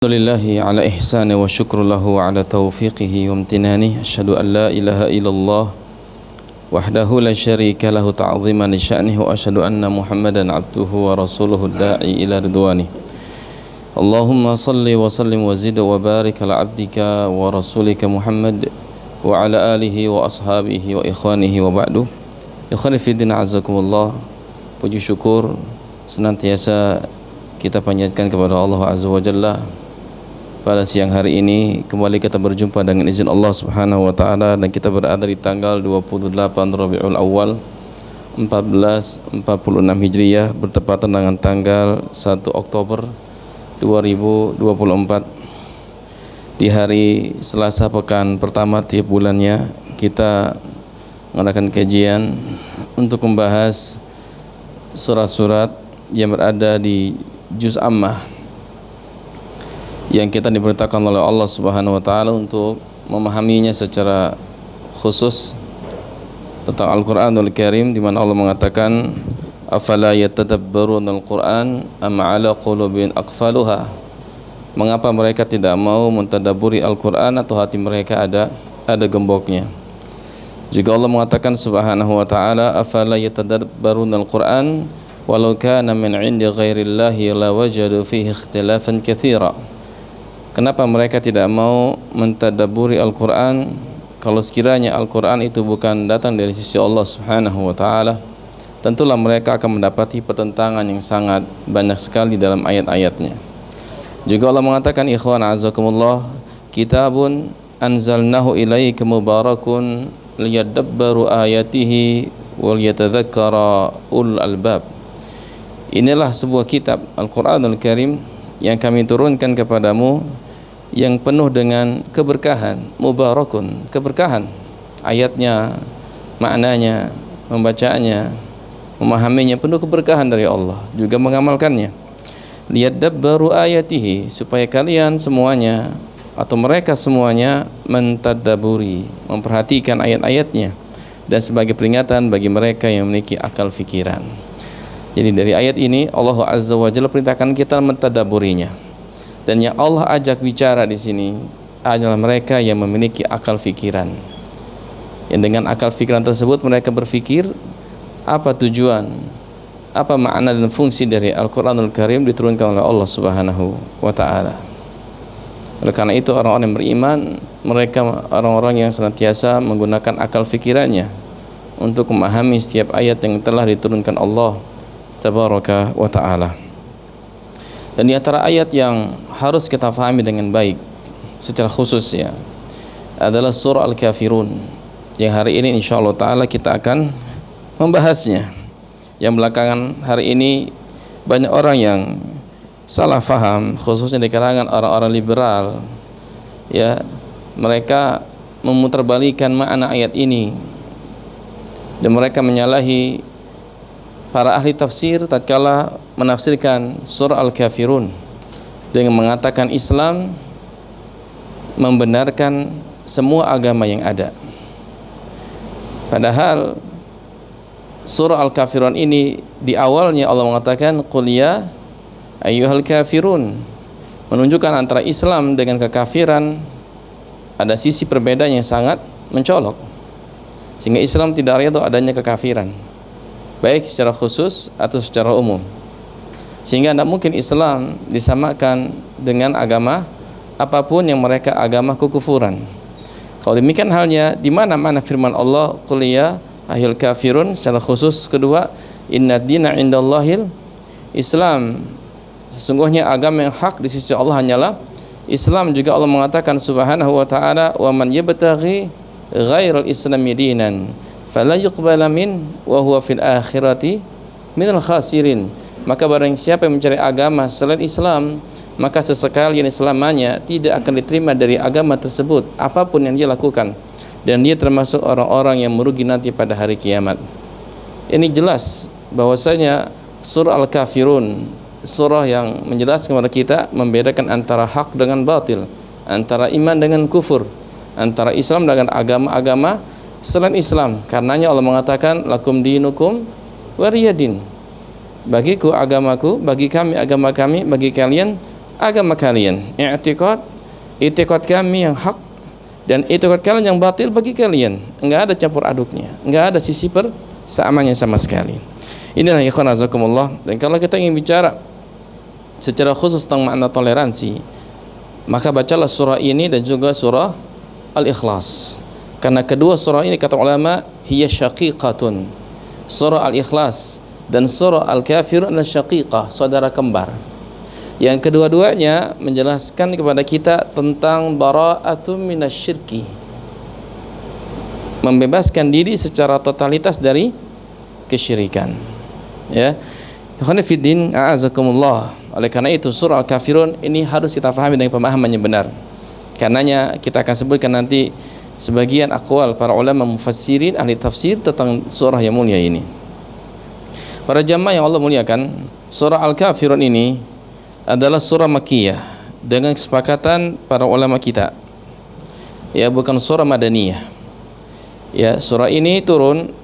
Alhamdulillahi ala ihsani wa syukru lahu ala taufiqihi wa amtinani. Asyhadu an la ilaha illallah wahdahu la syarika lahu ta'ziman li sya'nihi wa asyhadu anna Muhammadan abduhu wa rasuluhu da'i ila ridwani. Allahumma salli wa sallim wa zid wa barik ala abdika wa rasulika Muhammad wa ala alihi wa ashabihi wa ikhwanihi wa ba'du. Ikhwani fi din azakumullah. Puji syukur senantiasa kita panjatkan kepada Allah Azza wa Jalla. Pada siang hari ini kembali kita berjumpa dengan izin Allah Subhanahu wa taala, dan kita berada di tanggal 28 Rabiul Awal 1446 Hijriah bertepatan dengan tanggal 1 Oktober 2024. Di hari Selasa pekan pertama tiap bulannya kita mengadakan kajian untuk membahas surat-surat yang berada di juz Ammah yang kita diperintahkan oleh Allah Subhanahu wa taala untuk memahaminya secara khusus tentang Al-Qur'anul Karim, di mana Allah mengatakan afala yatadabbarunal Qur'an am 'ala qulubin aqfaluha. Mengapa mereka tidak mau mentadabburi Al-Qur'an atau hati mereka ada gemboknya. Juga Allah mengatakan Subhanahu wa taala afala yatadabbarunal Qur'an walau kana min 'indi ghairillahi lawajadu fihi ikhtilafan katsira. Kenapa mereka tidak mau mentadabburi Al-Quran kalau sekiranya Al-Quran itu bukan datang dari sisi Allah Subhanahu wa ta'ala? Tentulah mereka akan mendapati pertentangan yang sangat banyak sekali dalam ayat-ayatnya. Juga Allah mengatakan, ikhwan azakumullah, kitabun anzalnahu ilaika mubarakun liyadabbaru ayatihi wal yatadzakkara ulul albab. Inilah sebuah kitab Al-Quranul Karim yang kami turunkan kepadamu, yang penuh dengan keberkahan, mubarakun, keberkahan. Ayatnya, maknanya, membacanya, memahaminya penuh keberkahan dari Allah, juga mengamalkannya. Liyadabbaru ayatihi, supaya kalian semuanya atau mereka semuanya mentadaburi, memperhatikan ayat-ayatnya, dan sebagai peringatan bagi mereka yang memiliki akal fikiran. Jadi dari ayat ini Allah Azza wa Jalla perintahkan kita mentadaburinya. Dan yang Allah ajak bicara di sini adalah mereka yang memiliki akal fikiran. Yang dengan akal fikiran tersebut mereka berpikir apa tujuan, apa makna dan fungsi dari Al-Qur'anul Karim diturunkan oleh Allah Subhanahu wa taala. Oleh karena itu orang-orang yang beriman, mereka orang-orang yang senantiasa menggunakan akal fikirannya untuk memahami setiap ayat yang telah diturunkan Allah Tabaraka wa ta'ala. Dan di antara ayat yang harus kita fahami dengan baik secara khusus ya adalah surah Al-Kafirun, yang hari ini insyaallah ta'ala kita akan membahasnya. Yang belakangan hari ini banyak orang yang salah faham, khususnya di kalangan orang-orang liberal ya, mereka memutarbalikan makna ayat ini dan mereka menyalahi para ahli tafsir tatkala menafsirkan surah Al-Kafirun dengan mengatakan Islam membenarkan semua agama yang ada. Padahal surah Al-Kafirun ini di awalnya Allah mengatakan qul ya ayyuhal kafirun, menunjukkan antara Islam dengan kekafiran ada sisi perbedaan yang sangat mencolok, sehingga Islam tidak ridho adanya kekafiran, baik secara khusus atau secara umum. Sehingga tidak mungkin Islam disamakan dengan agama apapun yang mereka agama kekufuran. Kalau demikian halnya, di mana-mana firman Allah qul ya ayyuhal kafirun secara khusus. Kedua, inna dina indallahil Islam, sesungguhnya agama yang hak di sisi Allah hanyalah Islam. Juga Allah mengatakan Subhanahu wa ta'ala wa man yabtaghi ghairal islami dinan fala yuqbala min wa huwa fil akhirati minal khasirin. Maka barang siapa yang mencari agama selain Islam, maka sesekali yang selamanya tidak akan diterima dari agama tersebut apapun yang dia lakukan, dan dia termasuk orang-orang yang merugi nanti pada hari kiamat. Ini jelas bahwasanya surah Al-Kafirun, surah yang menjelaskan kepada kita membedakan antara hak dengan batil, antara iman dengan kufur, antara Islam dengan agama-agama selain Islam. Karenanya Allah mengatakan lakum dinukum waliyadin, bagiku agamaku, bagi kami agama kami, bagi kalian agama kalian. I'tiqad kami yang hak dan i'tiqad kalian yang batil bagi kalian. Enggak ada campur aduknya, enggak ada sisi persamaannya sama sekali. Inilah ikhwan azakumullah. Dan kalau kita ingin bicara secara khusus tentang makna toleransi, maka bacalah surah ini dan juga surah Al-Ikhlas. Karena kedua surah ini kata ulama hiya syaqiqatun. Surah Al-Ikhlas dan surah Al-Kafirun adalah syaqiqah, saudara kembar. Yang kedua-duanya menjelaskan kepada kita tentang bara'atun minasyirki, membebaskan diri secara totalitas dari kesyirikan. Ya, ikhwan fiddin, a'azakumullah. Oleh karena itu surah Al-Kafirun ini harus kita pahami dengan pemahaman yang benar. Karenanya kita akan sebutkan nanti sebagian aqwal para ulama mufassirin, ahli tafsir tentang surah yang mulia ini. Para jamaah yang Allah muliakan, surah Al-Kafirun ini adalah surah Makkiyah dengan kesepakatan para ulama kita. Ya, bukan surah Madaniyah. Ya, surah ini turun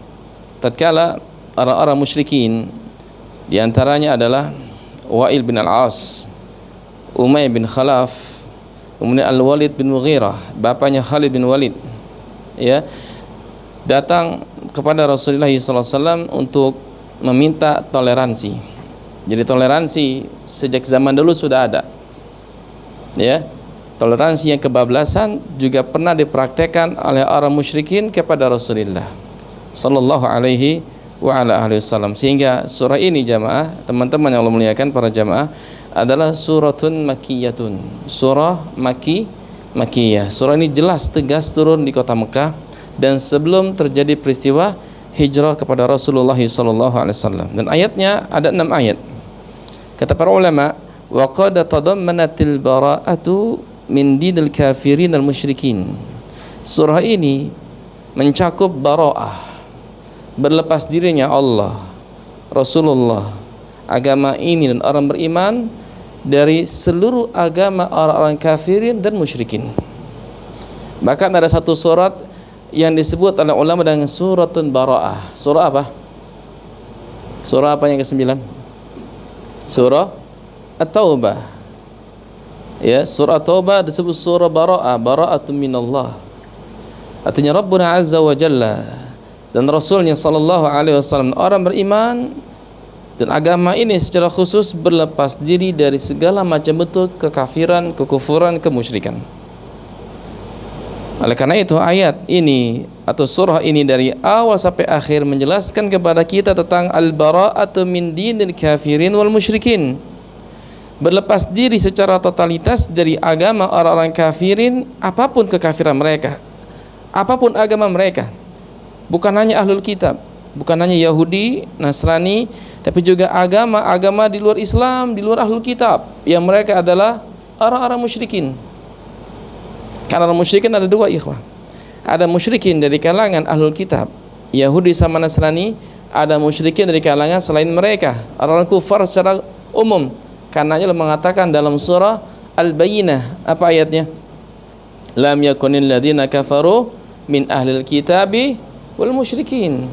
tatkala orang-orang musyrikin, di antaranya adalah Wa'il bin Al-As, Umayyah bin Khalaf, kemudian Al-Walid bin Mughirah, bapaknya Khalid bin Walid, ya, datang kepada Rasulullah SAW untuk meminta toleransi. Jadi toleransi sejak zaman dulu sudah ada, ya. Toleransi yang kebablasan juga pernah dipraktekkan oleh orang musyrikin kepada Rasulullah sallallahu alaihi wa ala alihi wasallam. Sehingga surah ini jamaah, teman-teman yang Allah muliakan para jamaah, adalah suratun makkiyatun, surah makkiyah. Surah ini jelas tegas turun di kota Mekah dan sebelum terjadi peristiwa hijrah kepada Rasulullah sallallahu alaihi wasallam. Dan ayatnya ada 6 ayat. Kata para ulama, wa qad tadammanatil bara'atu min dinil kafirin al musyrikin. Surah ini mencakup bara'ah, berlepas dirinya Allah, Rasulullah, agama ini dan orang beriman dari seluruh agama orang-orang kafirin dan musyrikin. Bahkan ada satu surat yang disebut oleh ulama dengan suratun bara'ah. Surah apa? Surah apa yang ke-9? Surah At-Taubah. Ya, surah Taubah disebut surah bara'ah, bara'atun minallah. Artinya Rabbuna Azza wa Jalla dan Rasulnya sallallahu alaihi wasallam, orang beriman dan agama ini secara khusus berlepas diri dari segala macam bentuk kekafiran, kekufuran, kemusyrikan. Oleh karena itu ayat ini atau surah ini dari awal sampai akhir menjelaskan kepada kita tentang al-bara'atu min dinil kafirin wal musyrikin, berlepas diri secara totalitas dari agama orang-orang kafirin, apapun kekafiran mereka, apapun agama mereka. Bukan hanya ahlul kitab, bukan hanya Yahudi, Nasrani, tapi juga agama-agama di luar Islam, di luar ahlul kitab, yang mereka adalah orang-orang musyrikin. Karena orang musyrikin ada 2, ikhwah. Ada musyrikin dari kalangan ahlul kitab, Yahudi sama Nasrani. Ada musyrikin dari kalangan selain mereka, orang-orang kufar secara umum. Karenanya Allah mengatakan dalam surah Al-Bayyinah, apa ayatnya? Lam yakunil ladzina kafaru min ahlil kitabi wal musyrikin.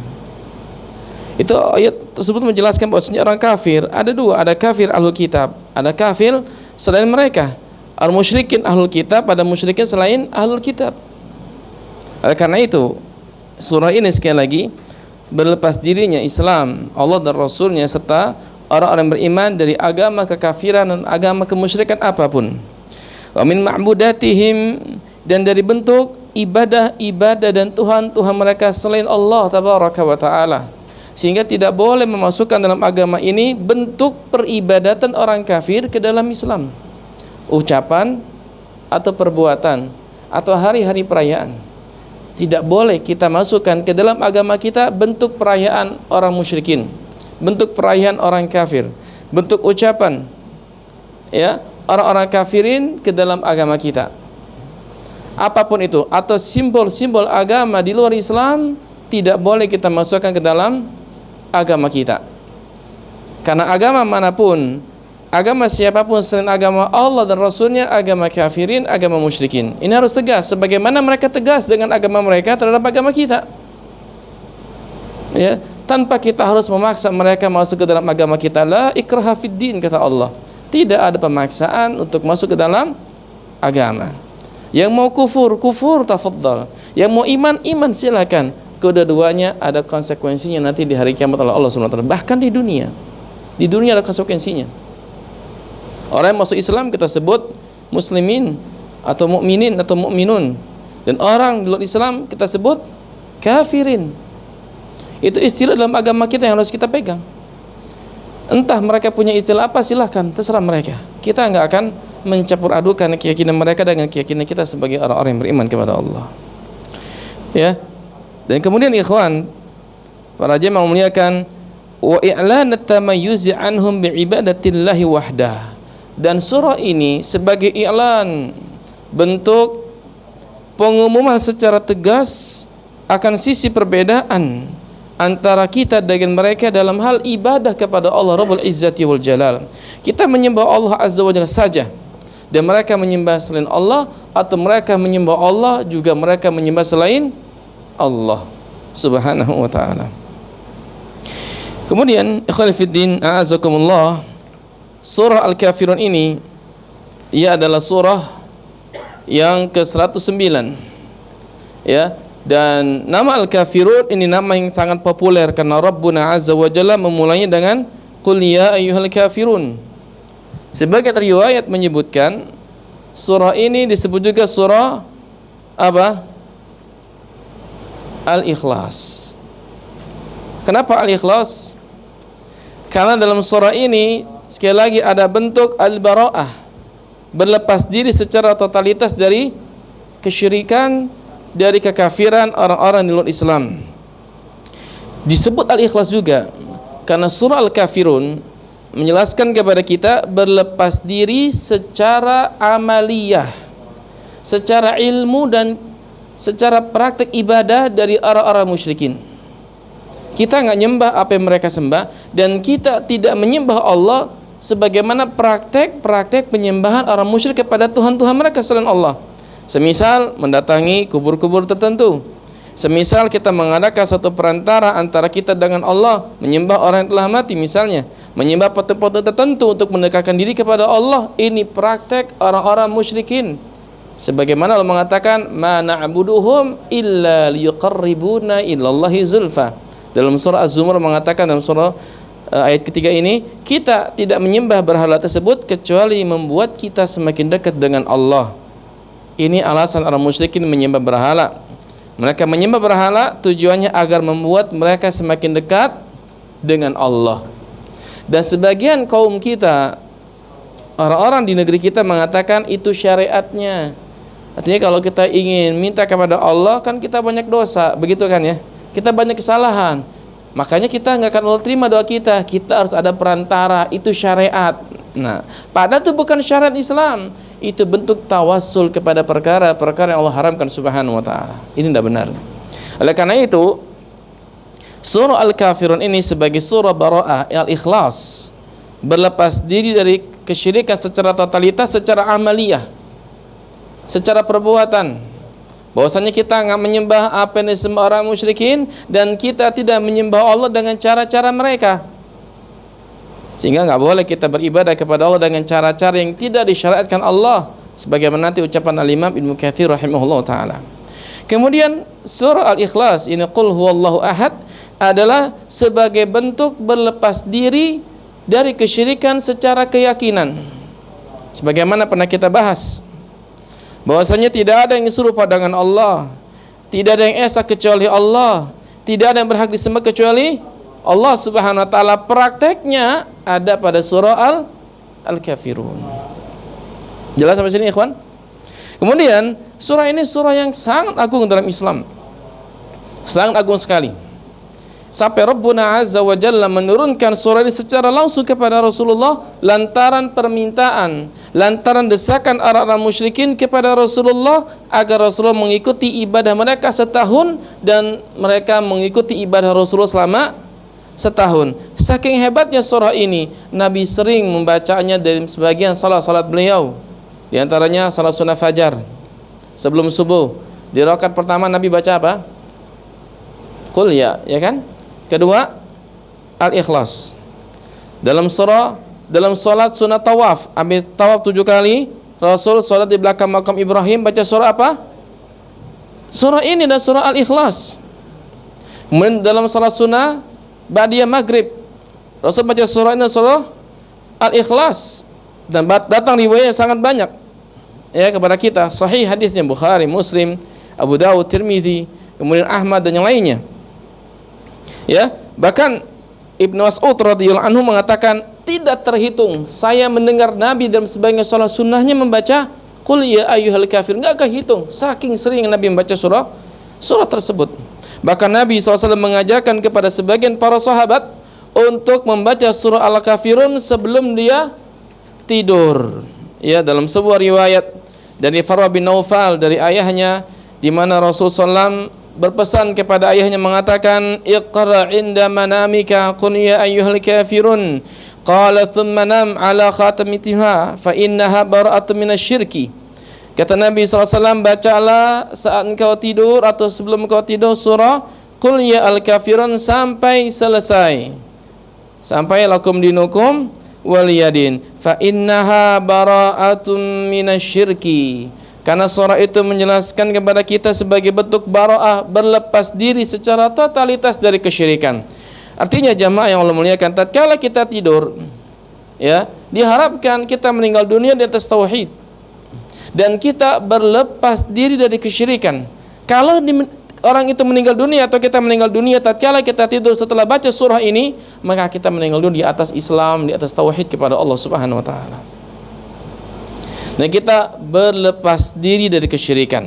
Itu ayat tersebut menjelaskan bahwasanya orang kafir ada 2, ada kafir ahlul kitab, ada kafir selain mereka. Al-musyrikin ahlul kitab, ada musyrikin selain ahlul kitab. Oleh karena itu surah ini sekali lagi berlepas dirinya Islam, Allah dan Rasulnya serta orang-orang beriman dari agama kekafiran dan agama kemusyrikan apapun. Wa min ma'budatihim, dan dari bentuk ibadah-ibadah dan Tuhan-Tuhan mereka selain Allah tabaraka wa ta'ala. Sehingga tidak boleh memasukkan dalam agama ini bentuk peribadatan orang kafir ke dalam Islam, ucapan atau perbuatan atau hari-hari perayaan. Tidak boleh kita masukkan ke dalam agama kita bentuk perayaan orang musyrikin, bentuk perayaan orang kafir, bentuk ucapan, ya, orang-orang kafirin ke dalam agama kita. Apapun itu, atau simbol-simbol agama di luar Islam tidak boleh kita masukkan ke dalam agama kita. Karena agama manapun, agama siapapun selain agama Allah dan Rasulnya, agama kafirin, agama musyrikin. Ini harus tegas, sebagaimana mereka tegas dengan agama mereka terhadap agama kita, ya, tanpa kita harus memaksa mereka masuk ke dalam agama kita. La ikraha fid din, kata Allah. Tidak ada pemaksaan untuk masuk ke dalam agama. Yang mau kufur, kufur, tafadhal. Yang mau iman, iman, silakan. Kedua-duanya ada konsekuensinya nanti di hari kiamat oleh Allah SWT. Bahkan di dunia. Di dunia ada konsekuensinya. Orang yang masuk Islam kita sebut muslimin atau mukminin atau mukminun. Dan orang di luar Islam kita sebut kafirin. Itu istilah dalam agama kita yang harus kita pegang. Entah mereka punya istilah apa, silahkan, terserah mereka. Kita nggak akan mencampur adukan keyakinan mereka dengan keyakinan kita sebagai orang-orang yang beriman kepada Allah. Ya. Dan kemudian ikhwan, para jemaah memuliakan, wa i'lan at-tamayyuz anhum bi'ibadatillahi wahdah. Dan surah ini sebagai i'lan, bentuk pengumuman secara tegas akan sisi perbedaan antara kita dengan mereka dalam hal ibadah kepada Allah Rabbul Izzati wal Jalal. Kita menyembah Allah Azza wa Jalla saja, dan mereka menyembah selain Allah, atau mereka menyembah Allah juga mereka menyembah selain Allah Subhanahu wa ta'ala. Kemudian ikhwan fillah a'azakumullah, surah Al-Kafirun ini ia adalah surah yang ke-109, ya. Dan nama Al-Kafirun ini nama yang sangat populer karena Rabbuna Azza wa Jalla memulainya dengan Qul ya ayyuhal kafirun. Sebagian riwayat menyebutkan surah ini disebut juga surah apa? Al-Ikhlas. Kenapa Al-Ikhlas? Karena dalam surah ini sekali lagi ada bentuk al-bara'ah, berlepas diri secara totalitas dari kesyirikan, dari kekafiran orang-orang di luar Islam. Disebut Al-Ikhlas juga karena surah Al-Kafirun menjelaskan kepada kita berlepas diri secara amaliyah, secara ilmu dan secara praktek ibadah dari orang-orang musyrikin. Kita nggak nyembah apa yang mereka sembah, dan kita tidak menyembah Allah sebagaimana praktek penyembahan orang musyrik kepada Tuhan-Tuhan mereka selain Allah. Semisal mendatangi kubur-kubur tertentu, semisal kita mengadakan suatu perantara antara kita dengan Allah, menyembah orang yang telah mati misalnya, menyembah patung-patung tertentu untuk mendekatkan diri kepada Allah. Ini praktek orang-orang musyrikin. Sebagaimana Allah mengatakan, ma na'buduhum illa liyuqarribuna ilallahi zulfa. Dalam surah Az-Zumar mengatakan, dalam surah ayat ketiga ini, kita tidak menyembah berhala tersebut kecuali membuat kita semakin dekat dengan Allah. Ini alasan orang musyrikin menyembah berhala. Mereka menyembah berhala tujuannya agar membuat mereka semakin dekat dengan Allah. Dan sebagian kaum kita, orang-orang di negeri kita mengatakan itu syariatnya. Artinya kalau kita ingin minta kepada Allah, kan kita banyak dosa, begitu kan ya? Kita banyak kesalahan. Makanya kita nggak akan Allah terima doa kita. Kita harus ada perantara, itu syariat. Nah, padahal itu bukan syariat Islam. Itu bentuk tawassul kepada perkara-perkara yang Allah haramkan subhanahu wa ta'ala. Ini tidak benar. Oleh karena itu, surah Al-Kafirun ini sebagai surah bara'ah, al-ikhlas, berlepas diri dari kesyirikan secara totalitas, secara amaliyah, secara perbuatan. Bahwasanya kita nggak menyembah apa yang disembah orang musyrikin, dan kita tidak menyembah Allah dengan cara-cara mereka. Sehingga nggak boleh kita beribadah kepada Allah dengan cara-cara yang tidak disyariatkan Allah, sebagaimana nanti ucapan Al-Imam Ibnu Katsir rahimahullah ta'ala. Kemudian surah Al-Ikhlas ini, Qul huwallahu ahad, adalah sebagai bentuk berlepas diri dari kesyirikan secara keyakinan. Sebagaimana pernah kita bahas, bahwasanya tidak ada yang serupa dengan Allah, tidak ada yang esa kecuali Allah, tidak ada yang berhak disembah kecuali Allah subhanahu wa ta'ala. Prakteknya ada pada surah Al-Kafirun. Jelas sampai sini ikhwan? Kemudian surah ini surah yang sangat agung dalam Islam, sangat agung sekali, sampai Rabbuna Azza wa Jalla menurunkan surah ini secara langsung kepada Rasulullah lantaran permintaan, lantaran desakan orang-orang musyrikin kepada Rasulullah agar Rasulullah mengikuti ibadah mereka setahun, dan mereka mengikuti ibadah Rasulullah selama setahun. Saking hebatnya surah ini, Nabi sering membacanya dari sebagian salat beliau. Di antaranya salat sunnah fajar sebelum subuh. Di rakaat pertama Nabi baca apa? Qul ya kan? Kedua Al-Ikhlas. Dalam surah dalam salat sunat tawaf, habis tawaf 7 kali, Rasul salat di belakang makam Ibrahim baca surah apa? Surah ini dan surah Al-Ikhlas. Kemudian dalam salat sunnah ba'diyah maghrib, Rasul baca surah ini surah Al-Ikhlas, dan datang riwayat sangat banyak ya kepada kita, sahih hadisnya Bukhari, Muslim, Abu Dawud, Tirmidzi, kemudian Ahmad dan yang lainnya. Ya, bahkan Ibnu Mas'ud radhiyallahu anhu mengatakan, tidak terhitung saya mendengar Nabi dalam sebagian salat sunnahnya membaca Qul ya ayyuhal kafir, enggak kehitung saking sering Nabi membaca surah tersebut. Bahkan Nabi SAW mengajarkan kepada sebagian para sahabat untuk membaca surah Al-Kafirun sebelum dia tidur. Ya, dalam sebuah riwayat dari Farwa bin Naufal dari ayahnya, di mana Rasulullah SAW berpesan kepada ayahnya mengatakan, Iqra' inda manamika qul ya ayyuhal kafirun, qala thumma nam ala khatamitiha fa innaha bara'atun minasyirki. Kata Nabi SAW, bacalah saat engkau tidur atau sebelum engkau tidur surah Qul ya al-kafirun sampai selesai, sampai lakum dinukum waliyadin, fa innaha bara'atun minasyirki. Karena surah itu menjelaskan kepada kita sebagai bentuk bara'ah, berlepas diri secara totalitas dari kesyirikan. Artinya jamaah yang Allah muliakan, tatkala kita tidur, ya, diharapkan kita meninggal dunia di atas tauhid dan kita berlepas diri dari kesyirikan. Kalau orang itu meninggal dunia atau kita meninggal dunia tatkala kita tidur setelah baca surah ini, maka kita meninggal dunia di atas Islam, di atas tauhid kepada Allah Subhanahu wa taala. Dan kita berlepas diri dari kesyirikan.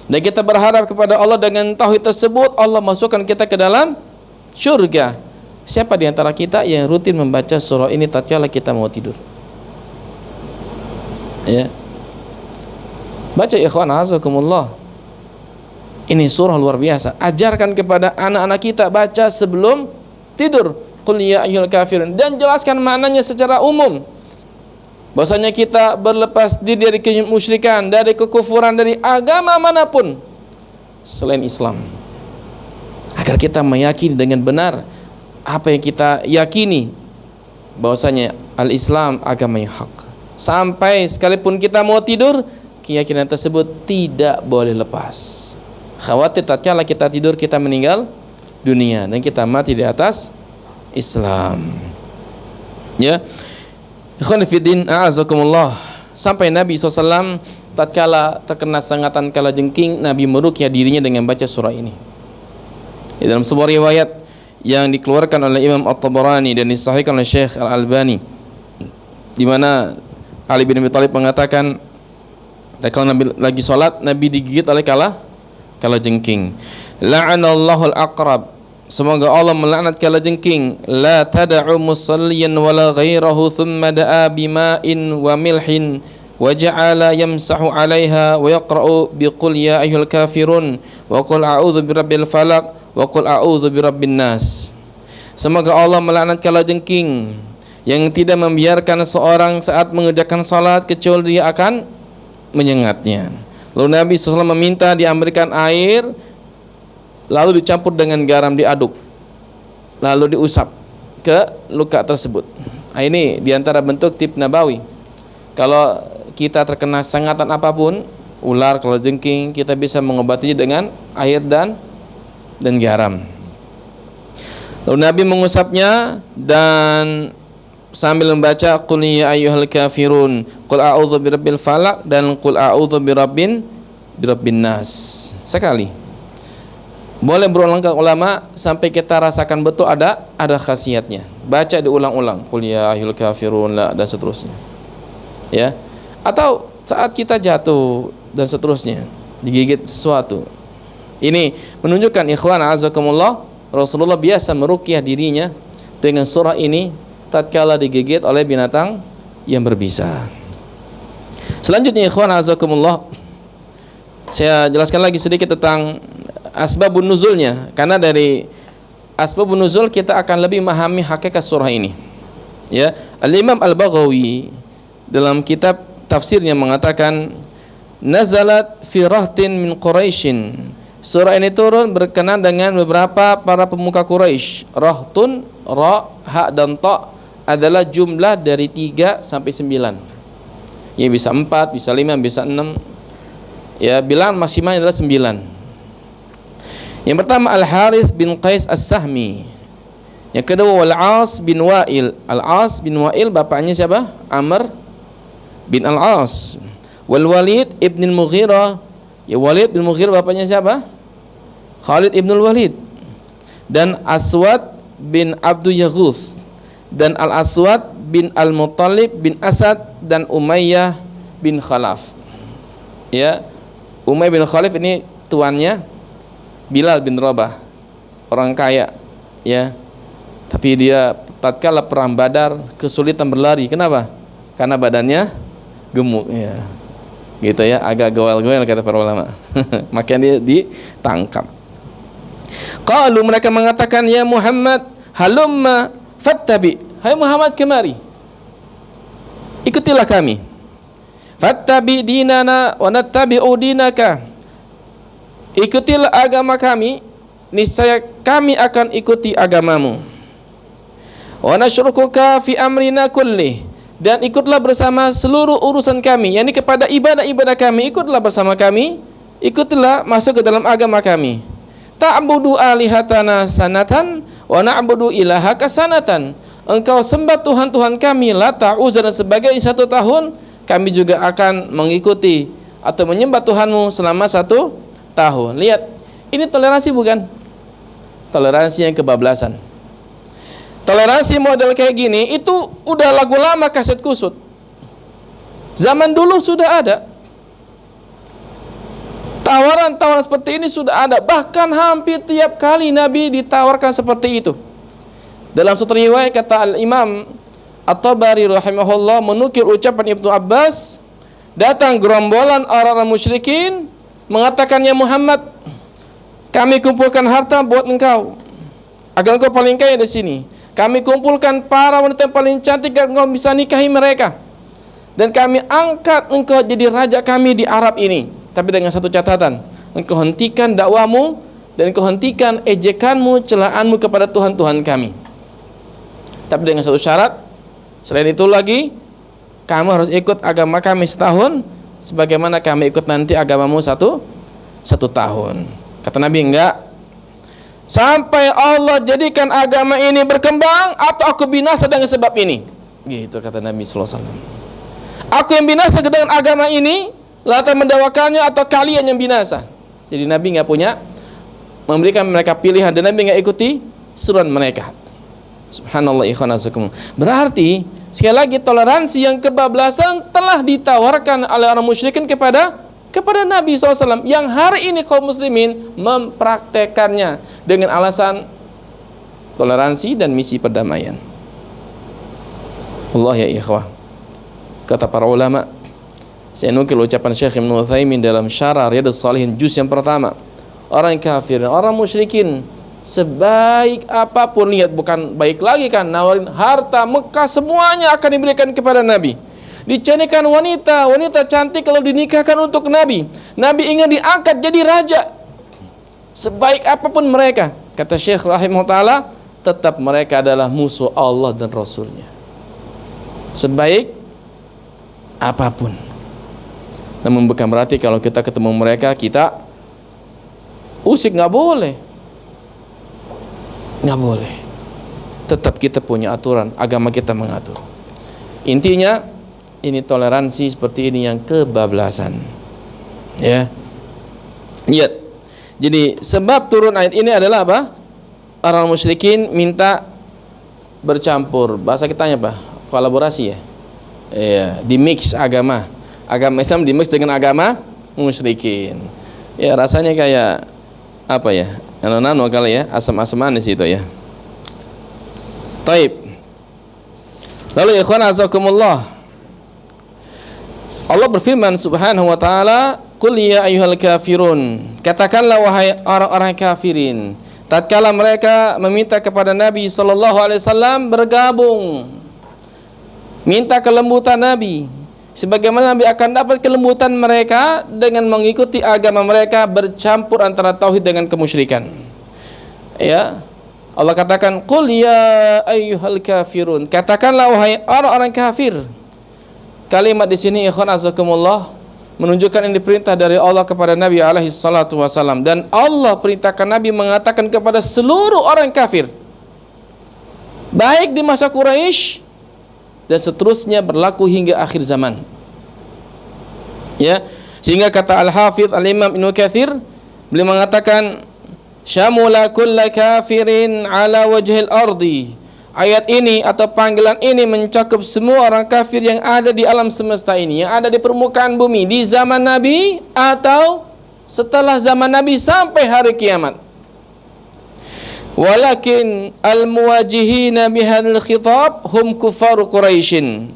Dan kita berharap kepada Allah dengan tauhid tersebut Allah masukkan kita ke dalam syurga. Siapa di antara kita yang rutin membaca surah ini tatkala kita mau tidur? Ya. Baca ikhwan azakumullah. Ini surah luar biasa. Ajarkan kepada anak-anak kita baca sebelum tidur. Qul ya ayyuhal kafirun, dan jelaskan maknanya secara umum. Bahwasanya kita berlepas diri dari kemusyrikan, dari kekufuran, dari agama manapun selain Islam. Agar kita meyakini dengan benar apa yang kita yakini, bahwasanya al-Islam agama yang hak. Sampai sekalipun kita mau tidur, keyakinan tersebut tidak boleh lepas. Khawatir tatkala kita tidur kita meninggal dunia dan kita mati di atas Islam. Ya. Ikhwan fillah, a'azakumullah. Sampai Nabi SAW tatkala terkena sengatan kalajengking, Nabi meruqyah dirinya dengan baca surah ini. Di dalam sebuah riwayat yang dikeluarkan oleh Imam At-Tabarani dan disahihkan oleh Syekh Al-Albani, di mana Ali bin Abi Thalib mengatakan, kalau Nabi lagi sholat, Nabi digigit oleh kalajengking. La'anallahu al-aqrab, semoga Allah melaknat kalajengking. La tada'u musalliyan wala ghairahu thumma da'a bima'in wa milhin wa ja'ala yamsahu 'alaiha wa yaqra'u biqul ya ayyuhal kafirun wa qul a'udzu birabbil falaq wa qul a'udzu birabbin nas. Semoga Allah melaknat kalajengking yang tidak membiarkan seorang saat mengerjakan salat kecuali dia akan menyengatnya. Lalu Nabi SAW meminta diambilkan air, lalu dicampur dengan garam, diaduk, lalu diusap ke luka tersebut. Ini diantara bentuk tip nabawi. Kalau kita terkena sengatan apapun, ular, kalajengking, kita bisa mengobatinya dengan air dan garam. Lalu Nabi mengusapnya dan sambil membaca Qul ya ayyuhal kafirun, Qul a'udzu birabbil falaq, dan Qul a'udzu birabbin nas. Sekali. Boleh berulang ke ulama sampai kita rasakan betul ada khasiatnya. Baca diulang-ulang, Qul ya ayyuhal kafirun dan seterusnya. Ya. Atau saat kita jatuh dan seterusnya, digigit sesuatu. Ini menunjukkan ikhwan azakumullah, Rasulullah biasa meruqyah dirinya dengan surah ini tatkala digigit oleh binatang yang berbisa. Selanjutnya ikhwan azakumullah, saya jelaskan lagi sedikit tentang asbabun nuzulnya, karena dari asbabun nuzul kita akan lebih memahami hakikat surah ini. Ya, Al-Imam Al-Baghawi dalam kitab tafsirnya mengatakan, nazalat fi rahtin min Quraisyin. Surah ini turun berkenaan dengan beberapa para pemuka Quraisy. Rahtun, ra, ha dan ta adalah jumlah dari 3 sampai 9. Ya bisa 4, bisa 5, bisa 6. Ya, bilangan maksimal adalah 9. Yang pertama Al-Harith bin Qais As-Sahmi. Yang kedua Al-As bin Wa'il. Al-As bin Wa'il bapaknya siapa? Amr bin Al-As. Wal-Walid ibn Al-Mughirah. Ya, Walid bin Mughirah bapaknya siapa? Khalid ibn Al-Walid. Dan Aswad bin Abdul Yaghuth. Dan Al-Aswad bin Al-Muttalib bin Asad. Dan Umayyah bin Khalaf. Ya, Umayyah bin Khalaf ini tuannya Bilal bin Rabah, orang kaya, ya. Tapi dia tatkala perang Badar kesulitan berlari. Kenapa? Karena badannya gemuk, ya. Gitu ya, agak goel-goel kata para ulama. Makanya dia ditangkap. Qalu, mereka mengatakan, ya Muhammad, halumma fattabi. Hai Muhammad, kemari. Ikutilah kami. Fattabi dinana wa nattabi'u dinaka. Ikutilah agama kami, niscaya kami akan ikuti agamamu. Wa nasyrukuka fi amrina kulli, dan ikutlah bersama seluruh urusan kami, yakni kepada ibadah-ibadah kami, ikutlah bersama kami, ikutlah masuk ke dalam agama kami. Ta'budu alihatana sanatan wa na'budu ilahaka sanatan. Engkau sembah Tuhan-Tuhan kami Lata, Uzza dan sebagai 1 tahun, kami juga akan mengikuti atau menyembah Tuhanmu selama 1 tahun. Lihat, ini toleransi bukan? Toleransi yang kebablasan. Toleransi model kayak gini itu udah lagu lama, kaset kusut. Zaman dulu sudah ada. Tawaran-tawaran seperti ini sudah ada. Bahkan hampir tiap kali Nabi ditawarkan seperti itu. Dalam satu riwayat kata Al-Imam At-Tabari rahimahullah menukil ucapan Ibnu Abbas, datang gerombolan orang-orang musyrikin mengatakan, ya Muhammad, kami kumpulkan harta buat engkau agar engkau paling kaya di sini. Kami kumpulkan para wanita yang paling cantik agar engkau bisa nikahi mereka. Dan kami angkat engkau jadi raja kami di Arab ini. Tapi dengan satu catatan, engkau hentikan dakwamu dan engkau hentikan ejekanmu, celaanmu kepada Tuhan-Tuhan kami. Tapi dengan satu syarat, selain itu lagi, kamu harus ikut agama kami setahun, sebagaimana kami ikut nanti agamamu satu tahun. Kata Nabi, enggak, sampai Allah jadikan agama ini berkembang atau aku binasa dengan sebab ini. Gitu kata Nabi sallallahu alaihi wasallam. Aku yang binasa dengan agama ini, lantas mendakwakannya, atau kalian yang binasa. Jadi Nabi enggak punya memberikan mereka pilihan, dan Nabi enggak ikuti seruan mereka. Subhanallah, ikhwanazukum. Berarti sekali lagi toleransi yang kebablasan telah ditawarkan oleh orang musyrikin kepada Nabi SAW, yang hari ini kaum muslimin mempraktekannya dengan alasan toleransi dan misi perdamaian. Allah ya ikhwah. Kata para ulama, saya nukil ucapan Syekh Ibnu Utsaimin dalam Syarah Riyadhus Shalihin juz yang pertama, orang kafir, orang musyrikin, sebaik apapun, lihat, bukan baik lagi kan, nawarin harta Mekah semuanya akan diberikan kepada Nabi. Dicarikan wanita cantik kalau dinikahkan untuk Nabi. Nabi ingin diangkat jadi raja. Sebaik apapun mereka, kata Syekh rahimahullah, tetap mereka adalah musuh Allah dan Rasulnya. Sebaik apapun. Namun bukan berarti kalau kita ketemu mereka kita usik, nggak boleh. Nggak boleh. Tetap kita punya aturan, agama kita mengatur. Intinya ini toleransi seperti ini yang kebablasan. Ya. Lihat. Jadi sebab turun ayat ini adalah apa? Orang musyrikin minta bercampur. Bahasa kitanya apa? Kolaborasi ya. Iya, di mix agama. Agama Islam di mix dengan agama musyrikin. Ya, rasanya kayak apa ya? Nano kali ya, asam-asaman di situ ya. Taib. Lalu ikhwan azakumullah, Allah berfirman subhanahu wa ta'ala, qul ya ayyuhal kafirun, katakanlah wahai orang-orang kafirin, tatkala mereka meminta kepada Nabi sallallahu alaihi wasallam bergabung, minta kelembutan Nabi, sebagaimana Nabi akan dapat kelembutan mereka dengan mengikuti agama mereka, bercampur antara tauhid dengan kemusyrikan. Ya, Allah katakan, "Qul ya ayyuhal kafirun." Katakanlah wahai orang-orang kafir. Kalimat di sini ikhwan azakumullah menunjukkan ini perintah dari Allah kepada Nabi alaihi salatu wasallam, dan Allah perintahkan Nabi mengatakan kepada seluruh orang kafir, baik di masa Quraisy dan seterusnya berlaku hingga akhir zaman. Ya, sehingga kata Al-Hafidz Al-Imam Ibnu Katsir, beliau mengatakan syamula kulla kafirin ala wajhil ardi. Ayat ini atau panggilan ini mencakup semua orang kafir yang ada di alam semesta ini, yang ada di permukaan bumi di zaman Nabi atau setelah zaman Nabi sampai hari kiamat. Walakin al-muwajihina bihadzal khitab hum kufaru Quraisyin.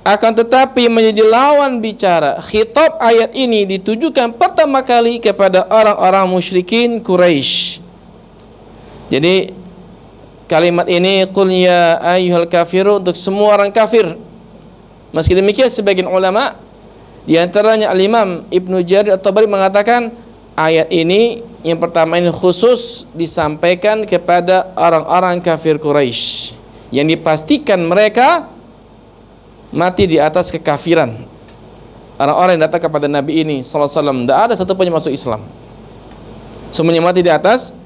Akan tetapi menjadi lawan bicara khitab ayat ini ditujukan pertama kali kepada orang-orang musyrikin Quraisy. Jadi kalimat ini qul ya ayyuhal kafirun untuk semua orang kafir. Meski demikian sebagian ulama di antaranya Al-Imam Ibnu Jarir At-Tabari mengatakan ayat ini yang pertama ini khusus disampaikan kepada orang-orang kafir Quraisy yang dipastikan mereka mati di atas kekafiran. Orang-orang yang datang kepada Nabi ini sallallahu alaihi wasallam tidak ada satu pun yang masuk Islam. Semuanya mati di atas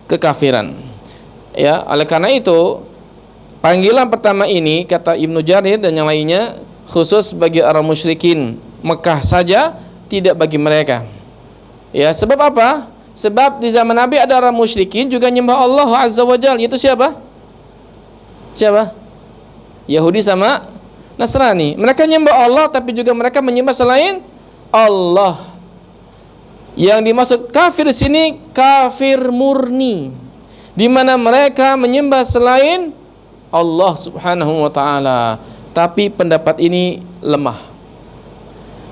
kekafiran. Ya, oleh karena itu panggilan pertama ini kata Ibnu Jarir dan yang lainnya khusus bagi orang musyrikin Mekah saja, tidak bagi mereka. Ya, sebab apa? Sebab di zaman Nabi ada orang musyrikin juga nyembah Allah Azza wa Jalla, yaitu siapa? Siapa? Yahudi sama Nasrani. Mereka nyembah Allah tapi juga mereka menyembah selain Allah. Yang dimaksud kafir di sini kafir murni, di mana mereka menyembah selain Allah Subhanahu wa taala. Tapi pendapat ini lemah.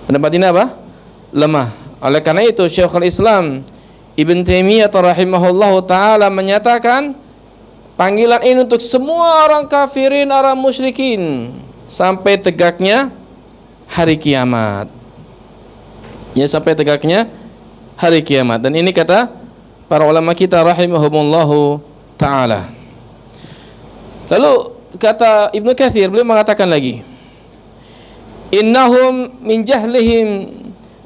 Pendapat ini apa? Lemah. Oleh karena itu Syekhul Islam Ibn Taimiyah rahimahullahu taala menyatakan panggilan ini untuk semua orang kafirin, orang musyrikin sampai tegaknya hari kiamat. Ya, sampai tegaknya hari kiamat. Dan ini kata para ulama kita rahimahumullahu ta'ala. Lalu kata Ibnu Katsir, beliau mengatakan lagi, innahum min jahlihim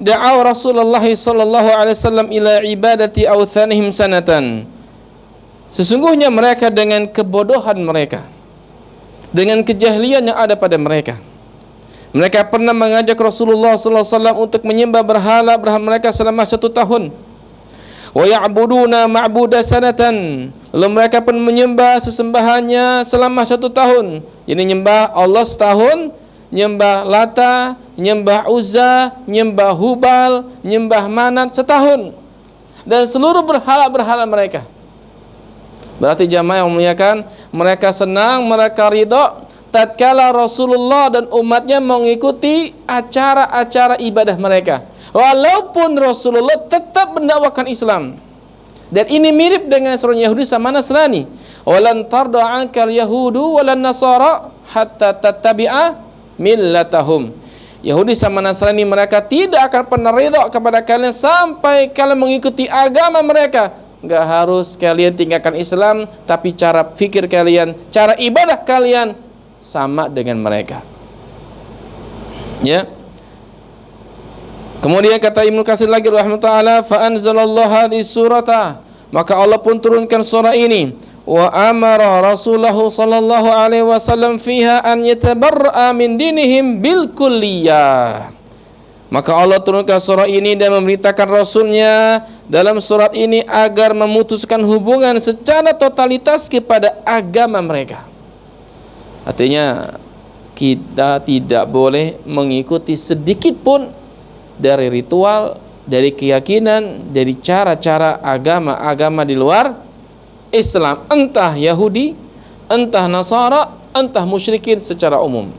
da'aw Rasulullah sallallahu alaihi wasallam ila ibadati awthanihim sanatan. Sesungguhnya mereka dengan kebodohan mereka, dengan kejahilian yang ada pada mereka, mereka pernah mengajak Rasulullah sallallahu alaihi wasallam untuk menyembah berhala mereka selama 1 tahun. Wa ya'buduna ma'buda sanatan. Lalu mereka pun menyembah sesembahannya selama 1 tahun. Jadi nyembah Allah setahun, nyembah Lata, nyembah Uzza, nyembah Hubal, nyembah Manat setahun. Dan seluruh berhala-berhala mereka. Berarti jamaah yang memuliakan, mereka senang, mereka ridha tatkala Rasulullah dan umatnya mengikuti acara-acara ibadah mereka, walaupun Rasulullah tetap mendakwakan Islam. Dan ini mirip dengan seorang Yahudi sama Nasrani. Walan tarda ankal yahudu walan nasara hatta tattabi'a millatahum. Yahudi sama Nasrani mereka tidak akan pernah ridha kepada kalian sampai kalian mengikuti agama mereka. Enggak harus kalian tinggalkan Islam, tapi cara fikir kalian, cara ibadah kalian sama dengan mereka. Ya. Kemudian kata Ibnu Katsir lagi rahimahullah, fa anzalallahu hadhihi surata, maka Allah pun turunkan surah ini, wa amara rasulahu sallallahu alaihi wasallam fiha an yatabarra'a min dinihim bil kulliyah. Maka Allah turunkan surah ini dan memerintahkan Rasulnya dalam surat ini agar memutuskan hubungan secara totalitas kepada agama mereka. Artinya kita tidak boleh mengikuti sedikit pun dari ritual, dari keyakinan, dari cara-cara agama-agama di luar Islam, entah Yahudi, entah Nasara, entah musyrikin secara umum.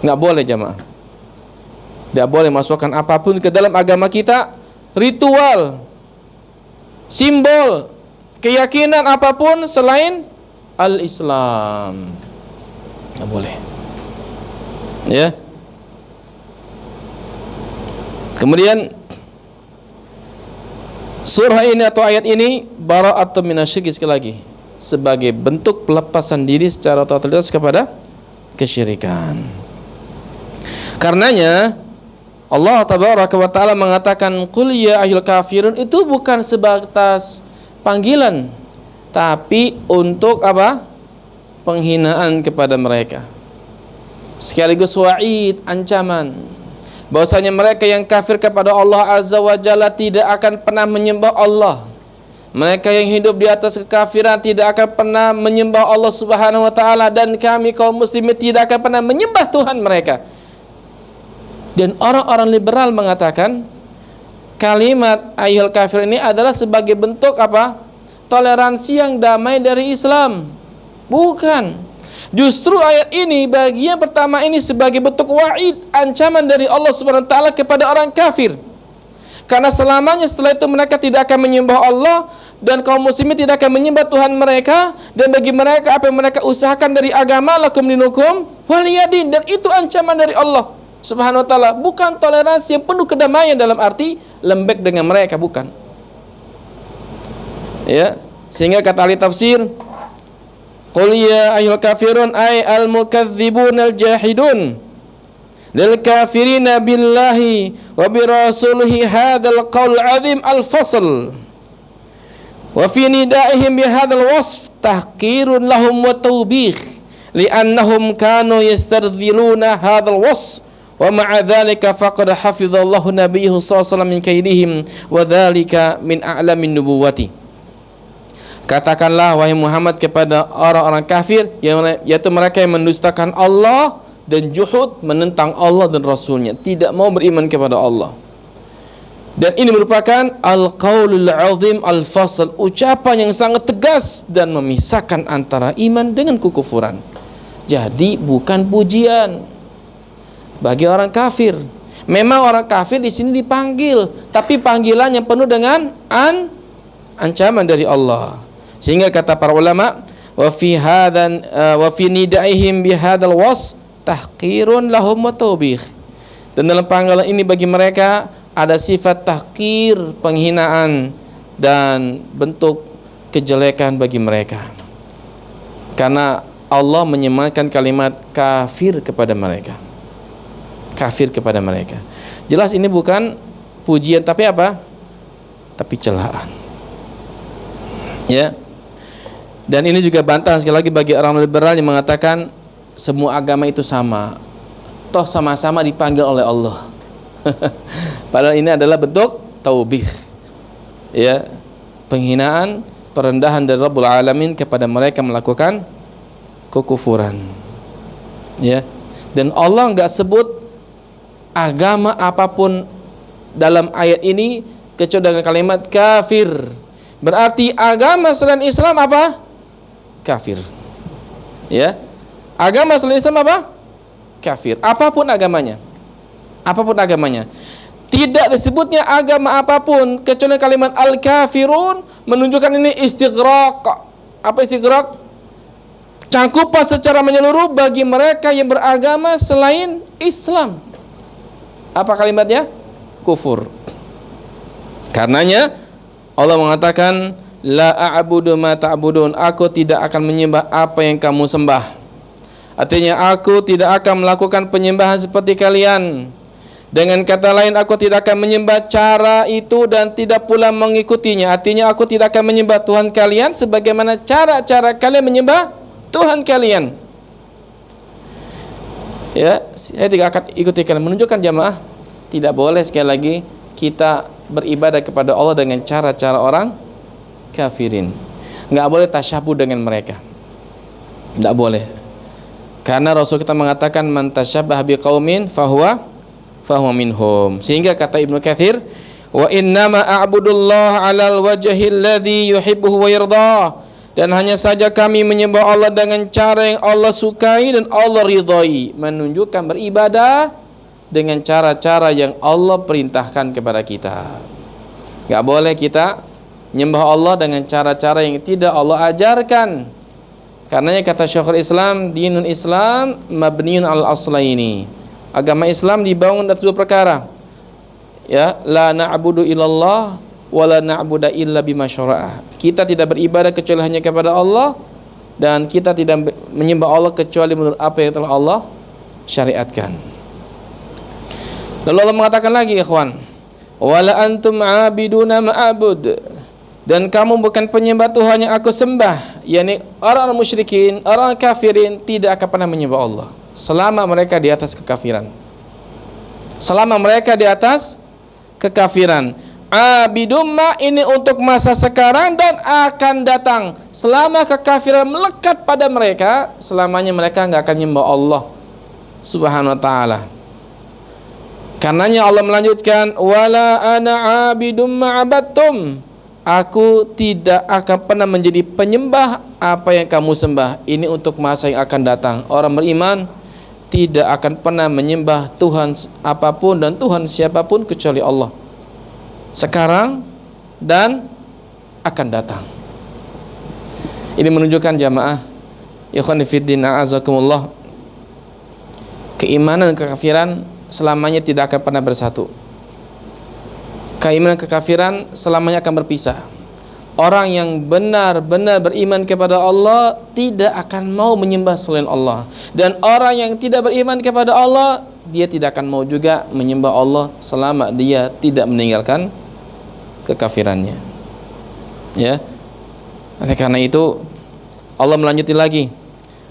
Nggak boleh jamaah. Tidak boleh masukkan apapun ke dalam agama kita, ritual, simbol, keyakinan apapun selain al-Islam. Tidak boleh. Ya. Kemudian Surah ini atau ayat ini bara'atun minasyirki, sekali lagi, sebagai bentuk pelepasan diri secara totalitas kepada kesyirikan. Karenanya Allah tabaraka wa taala mengatakan qul ya ayyuhal kafirun, itu bukan sebatas panggilan, tapi untuk apa? Penghinaan kepada mereka. Sekaligus wa'id, ancaman, bahwasanya mereka yang kafir kepada Allah Azza wa Jalla tidak akan pernah menyembah Allah. Mereka yang hidup di atas kekafiran tidak akan pernah menyembah Allah Subhanahu wa taala, dan kami kaum muslimin tidak akan pernah menyembah Tuhan mereka. Dan orang-orang liberal mengatakan kalimat ayyuhal kafir ini adalah sebagai bentuk apa? Toleransi yang damai dari Islam. Bukan. Justru ayat ini bagian pertama ini sebagai bentuk wa'id, ancaman dari Allah Subhanahu wa taala kepada orang kafir. Karena selamanya setelah itu mereka tidak akan menyembah Allah, dan kaum muslimin tidak akan menyembah Tuhan mereka, dan bagi mereka apa yang mereka usahakan dari agama, lakum dinukum waliyadin, dan itu ancaman dari Allah Subhanahu wa taala, bukan toleransi yang penuh kedamaian dalam arti lembek dengan mereka, bukan. Ya, sehingga kata ahli tafsir, qul ya ayyuhal kafirun ay al-mukadzibun al-jahidun lil kafirina billahi wa bi rasulihi hadzal qaul azim al-fasl wa fi nidaihim bi hadzal wasf tahqirun lahum wa tawbih li'annahum kanu yastadziluna hadzal wasf wa ma'a dzalika faqad hafizallahu nabiyyu sallallahu alaihi wasallam min kaidihim wa dzalika min a'lamin nubuwati. Katakanlah wahai Muhammad kepada orang-orang kafir, yaitu mereka yang mendustakan Allah dan juhud, menentang Allah dan Rasulnya, tidak mau beriman kepada Allah. Dan ini merupakan al-qaulul azim al-fasl, ucapan yang sangat tegas dan memisahkan antara iman dengan kekufuran. Jadi bukan pujian bagi orang kafir. Memang orang kafir di sini dipanggil, tapi panggilan yang penuh dengan ancaman dari Allah. Sehingga kata para ulama, wa fi nidaihim bi hadzal was tahqirun lahum wa tawbih. Dan dalam panggilan ini bagi mereka ada sifat tahqir, penghinaan, dan bentuk kejelekan bagi mereka. Karena Allah menyematkan kalimat kafir kepada mereka. Kafir kepada mereka. Jelas ini bukan pujian, tapi apa? Tapi celaan. Ya. Dan ini juga bantahan sekali lagi bagi orang liberal yang mengatakan semua agama itu sama, toh sama-sama dipanggil oleh Allah. Padahal ini adalah bentuk taubih, ya, penghinaan, perendahan dari Rabbul Alamin kepada mereka melakukan kekufuran. Ya. Dan Allah enggak sebut agama apapun dalam ayat ini kecuali dengan kalimat kafir. Berarti agama selain Islam apa? Kafir. Ya. Agama selain Islam apa? Kafir. Apapun agamanya. Apapun agamanya. Tidak disebutnya agama apapun kecuali kalimat al-kafirun menunjukkan ini istighraq. Apa istighraq? Cakupan secara menyeluruh bagi mereka yang beragama selain Islam. Apa kalimatnya? Kufur. Karenanya Allah mengatakan la a'budu ma ta'budun, aku tidak akan menyembah apa yang kamu sembah. Artinya aku tidak akan melakukan penyembahan seperti kalian. Dengan kata lain, aku tidak akan menyembah cara itu dan tidak pula mengikutinya. Artinya aku tidak akan menyembah Tuhan kalian sebagaimana cara-cara kalian menyembah Tuhan kalian. Ya, saya tidak akan ikuti kalian. Menunjukkan jamaah tidak boleh sekali lagi kita beribadah kepada Allah dengan cara-cara orang kafirin. Enggak boleh tasyabuh dengan mereka. Enggak boleh. Karena Rasul kita mengatakan man tasyabbah biqaumin fahuwa minhum. Sehingga kata Ibnu Katsir, wa innama a'budullah 'alal wajhi alladhi yuhibbuhu wa yardah. Dan hanya saja kami menyembah Allah dengan cara yang Allah sukai dan Allah ridhai, menunjukkan beribadah dengan cara-cara yang Allah perintahkan kepada kita. Enggak boleh kita menyembah Allah dengan cara-cara yang tidak Allah ajarkan. Karenanya kata Syekhul Islam, dinul Islam mabniun al aslaini. Agama Islam dibangun atas dua perkara. Ya, la na'budu illallah wala na'budu illa bima syara'a. Kita tidak beribadah kecuali hanya kepada Allah, dan kita tidak menyembah Allah kecuali menurut apa yang telah Allah syariatkan. Lalu Allah mengatakan lagi, ikhwan, wala antum 'abiduna ma'abud, dan kamu bukan penyembah Tuhan yang aku sembah. Yani orang musyrikin, orang kafirin tidak akan pernah menyembah Allah selama mereka di atas kekafiran. Selama mereka di atas kekafiran. Abidum ma ini untuk masa sekarang dan akan datang. Selama kekafiran melekat pada mereka, selamanya mereka enggak akan menyembah Allah Subhanahu wa taala. Karenanya Allah melanjutkan, wala ana abidum ma'abattum. Aku tidak akan pernah menjadi penyembah apa yang kamu sembah. Ini untuk masa yang akan datang. Orang beriman tidak akan pernah menyembah Tuhan apapun dan Tuhan siapapun kecuali Allah, sekarang dan akan datang. Ini menunjukkan jamaah ikhwan fiddin a'azakumullah, keimanan dan kekafiran selamanya tidak akan pernah bersatu. Keimanan dan kekafiran selamanya akan berpisah. Orang yang benar-benar beriman kepada Allah tidak akan mau menyembah selain Allah, dan orang yang tidak beriman kepada Allah, dia tidak akan mau juga menyembah Allah selama dia tidak meninggalkan kekafirannya. Ya. Oleh karena itu Allah melanjuti lagi,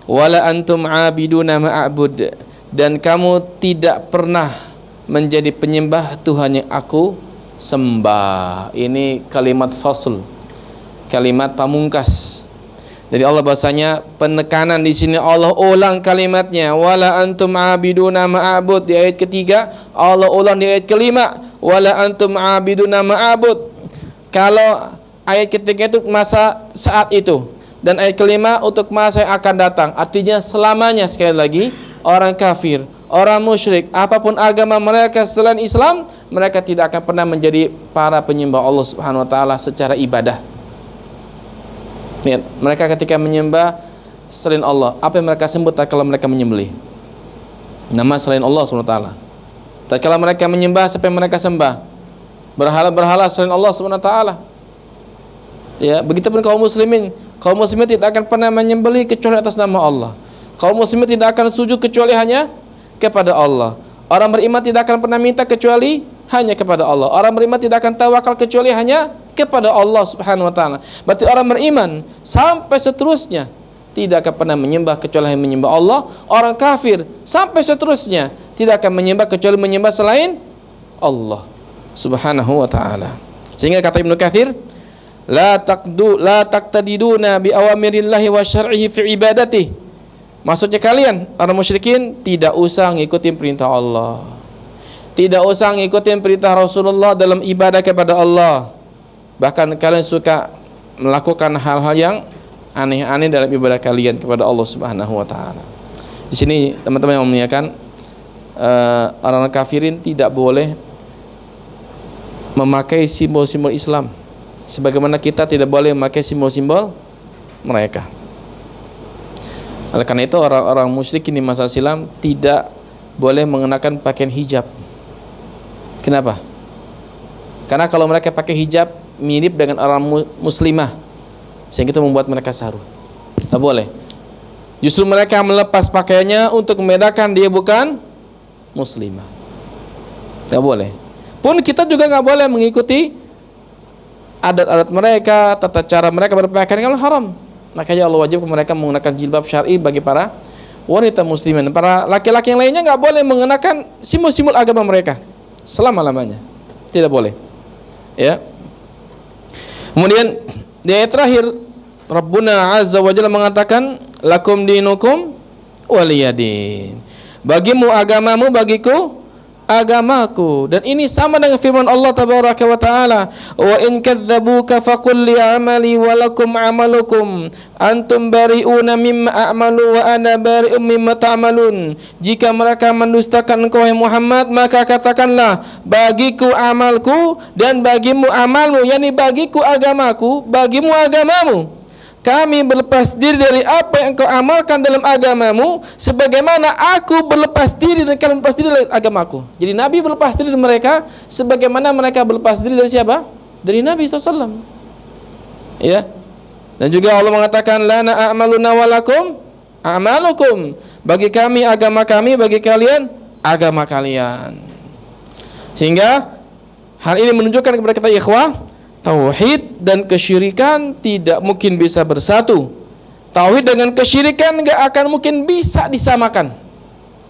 wala antum abiduna ma'abud, dan kamu tidak pernah menjadi penyembah Tuhan yang aku sembah. Ini kalimat fasl, kalimat pamungkas. Jadi Allah bahasanya penekanan di sini, Allah ulang kalimatnya, wala antum abiduna ma'abud di ayat ketiga, Allah ulang di ayat kelima, wala antum abiduna ma'abud. Kalau ayat ketiga itu masa saat itu, dan ayat kelima untuk masa yang akan datang. Artinya selamanya, sekali lagi, orang kafir, orang musyrik, apapun agama mereka selain Islam, mereka tidak akan pernah menjadi para penyembah Allah Subhanahu wa taala secara ibadah. Lihat, mereka ketika menyembah selain Allah, apa yang mereka sebut kalau mereka menyembelih? Nama selain Allah Subhanahu wa taala. Tatkala mereka menyembah, siapa yang mereka sembah? Berhala-berhala selain Allah Subhanahu wa taala. Ya, begitupun kaum muslimin. Kaum muslimin tidak akan pernah menyembelih kecuali atas nama Allah. Kaum muslimin tidak akan sujud kecuali hanya kepada Allah. Orang beriman tidak akan pernah minta kecuali hanya kepada Allah. Orang beriman tidak akan tawakal kecuali hanya kepada Allah Subhanahu wa taala. Berarti orang beriman sampai seterusnya tidak akan pernah menyembah kecuali hanya menyembah Allah. Orang kafir sampai seterusnya tidak akan menyembah kecuali menyembah selain Allah Subhanahu wa taala. Sehingga kata Ibnu Katsir, la taqtadiduna bi awamirillahi wa syar'ihi fi ibadatihi. Maksudnya kalian orang musyrikin tidak usah ngikutin perintah Allah, tidak usah ngikutin perintah Rasulullah dalam ibadah kepada Allah. Bahkan kalian suka melakukan hal-hal yang aneh-aneh dalam ibadah kalian kepada Allah Subhanahu wa taala. Di sini teman-teman yang memuliakan, orang kafirin tidak boleh memakai simbol-simbol Islam, sebagaimana kita tidak boleh memakai simbol-simbol mereka. Oleh karena itu orang-orang musyrikin di masa silam tidak boleh mengenakan pakaian hijab. Kenapa? Karena kalau mereka pakai hijab mirip dengan orang muslimah, sehingga itu membuat mereka saru. Tak boleh. Justru mereka melepas pakaiannya untuk membedakan dia bukan muslimah. Tak boleh. Pun kita juga nggak boleh mengikuti adat-adat mereka, tata cara mereka berpakaian, kalau haram. Makanya Allah wajib mereka menggunakan jilbab syar'i bagi para wanita muslimin. Para laki-laki yang lainnya nggak boleh mengenakan simbol-simbol agama mereka selama-lamanya. Tidak boleh. Ya. Kemudian di ayat terakhir, Rabbuna Azza wa Jalla mengatakan, lakum dinukum waliyadin. Bagimu agamamu, bagiku agamaku. Dan ini sama dengan firman Allah tabaraka wa taala, wa in kadzdzabuka faqul li amali wa lakum amalukum antum bari'una mimma a'malu wa ana bari'un mimma ta'malun. Jika mereka mendustakan engkau wahai Muhammad, maka katakanlah, bagiku amalku dan bagimu amalmu, yakni bagiku agamaku, bagimu agamamu. Kami berlepas diri dari apa yang engkau amalkan dalam agamamu, sebagaimana aku berlepas diri dan kalian berlepas diri dari agamaku. Jadi Nabi berlepas diri dari mereka sebagaimana mereka berlepas diri dari siapa? dari Nabi SAW. Ya. Dan juga Allah mengatakan lana a'maluna walakum a'malukum. Bagi kami agama kami, bagi kalian agama kalian. Sehingga hal ini menunjukkan kepada kita ikhwah, tauhid dan kesyirikan tidak mungkin bisa bersatu. Tauhid dengan kesyirikan enggak akan mungkin bisa disamakan.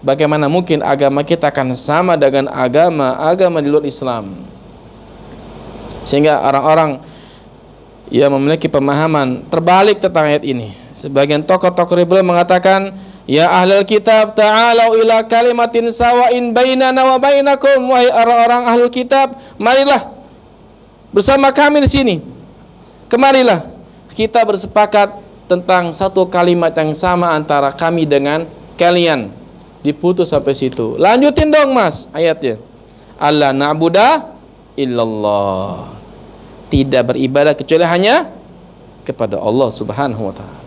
Bagaimana mungkin agama kita akan sama dengan agama di luar Islam? Sehingga orang-orang yang memiliki pemahaman terbalik tentang ayat ini. Sebagian tokoh-tokoh rebel mengatakan, ya ahlul kitab ta'alau ila kalimatin sawa'in bainana wa bainakum. Wahai orang-orang ahlul kitab, marilah bersama kami di sini. Kemarilah kita bersepakat tentang satu kalimat yang sama antara kami dengan kalian. Diputus sampai situ. Lanjutin dong mas ayatnya. Allah na'budah illallah. Tidak beribadah kecuali hanya kepada Allah Subhanahu wa taala.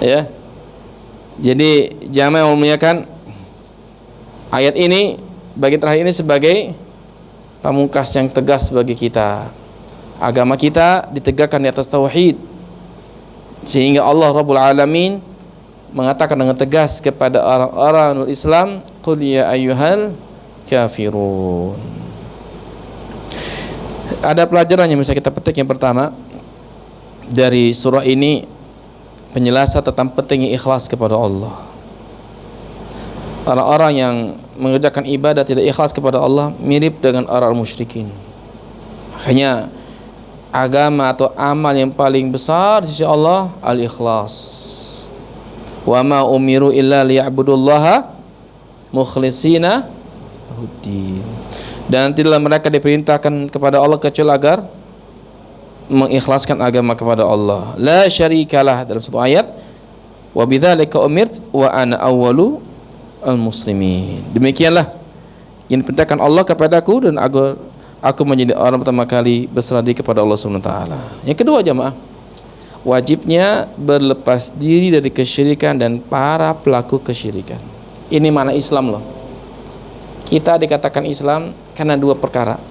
Ya. Jadi jamaah yang memuliakan, ayat ini bagi terakhir ini sebagai pamungkas yang tegas bagi kita. Agama kita ditegakkan di atas tauhid. Sehingga Allah Rabbul Alamin mengatakan dengan tegas kepada orang-orang Islam, qul ya ayyuhal kafirun. Ada pelajaran yang bisa kita petik. Yang pertama dari surah ini, penjelasan tentang pentingnya ikhlas kepada Allah. Orang-orang yang mengerjakan ibadah tidak ikhlas kepada Allah mirip dengan orang musyrikin. Makanya agama atau amal yang paling besar di sisi Allah al-ikhlas. Wa ma umiru illa liya'budullaha mukhlishina lahuddin. Dan tidaklah mereka diperintahkan kepada Allah kecuali agar mengikhlaskan agama kepada Allah. La syarikalah dalam satu ayat, wa bidzalika umirt wa ana awwalu al-muslimin. Demikianlah yang diperintahkan Allah kepadaku dan aku menjadi orang pertama kali berserah diri kepada Allah Subhanahu wa taala. Yang kedua jamaah, wajibnya berlepas diri dari kesyirikan dan para pelaku kesyirikan. Ini makna Islam loh. Kita dikatakan Islam karena dua perkara.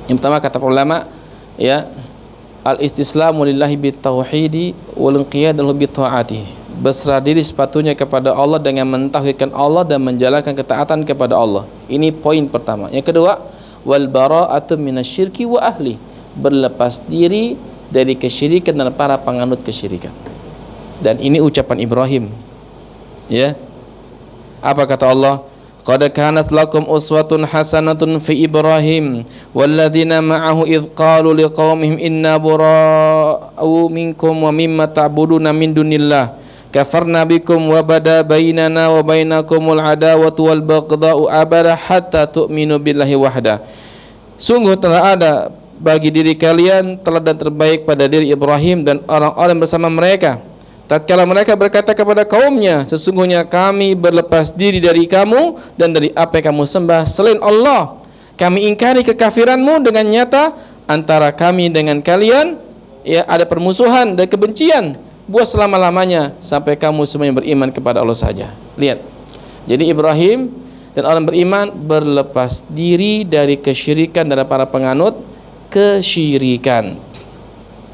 Yang pertama kata ulama, ya, al-istislamu lillahi bitauhidi wal inqiyadu bi taati. Berserah diri sepatunya kepada Allah dengan mentauhidkan Allah dan menjalankan ketaatan kepada Allah. Ini poin pertama. Yang kedua, wal bara'atu minasyirki wa ahli. Berlepas diri dari kesyirikan dan para penganut kesyirikan. Dan ini ucapan Ibrahim. Ya. Apa kata Allah? Qad kanat lakum uswatun hasanatun fi Ibrahim walladzina ma'ahu idh qalu liqaumihim inna bura'u minkum wa mimma ta'buduna min dunillah kafarna bikum wa bada bainana wa bainakumul adawatu wal baghdha'u abada hatta tu'minu billahi wahda. Sungguh telah ada bagi diri kalian teladan terbaik pada diri Ibrahim dan orang-orang bersama mereka tatkala mereka berkata kepada kaumnya, sesungguhnya kami berlepas diri dari kamu dan dari apa yang kamu sembah selain Allah. Kami ingkari kekafiranmu dengan nyata, antara kami dengan kalian ya ada permusuhan dan kebencian buat selama-lamanya sampai kamu semuanya beriman kepada Allah saja. Lihat. Jadi Ibrahim dan orang beriman berlepas diri dari kesyirikan dan para penganut kesyirikan.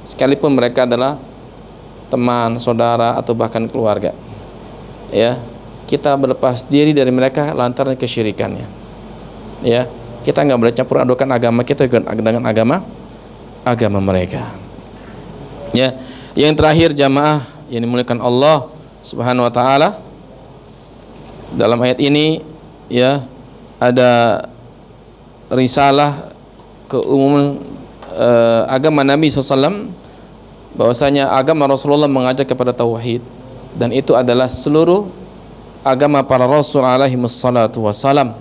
Sekalipun mereka adalah teman, saudara atau bahkan keluarga. Ya, kita berlepas diri dari mereka lantaran kesyirikannya. Ya, kita nggak boleh campur adukan agama kita dengan agama mereka. Ya, yang terakhir jamaah yang dimuliakan Allah Subhanahu wa taala, dalam ayat ini ya ada risalah keumuman agama Nabi SAW, bahwasanya agama Rasulullah mengajak kepada tauhid, dan itu adalah seluruh agama para rasul alaihi wassalatu wassalam,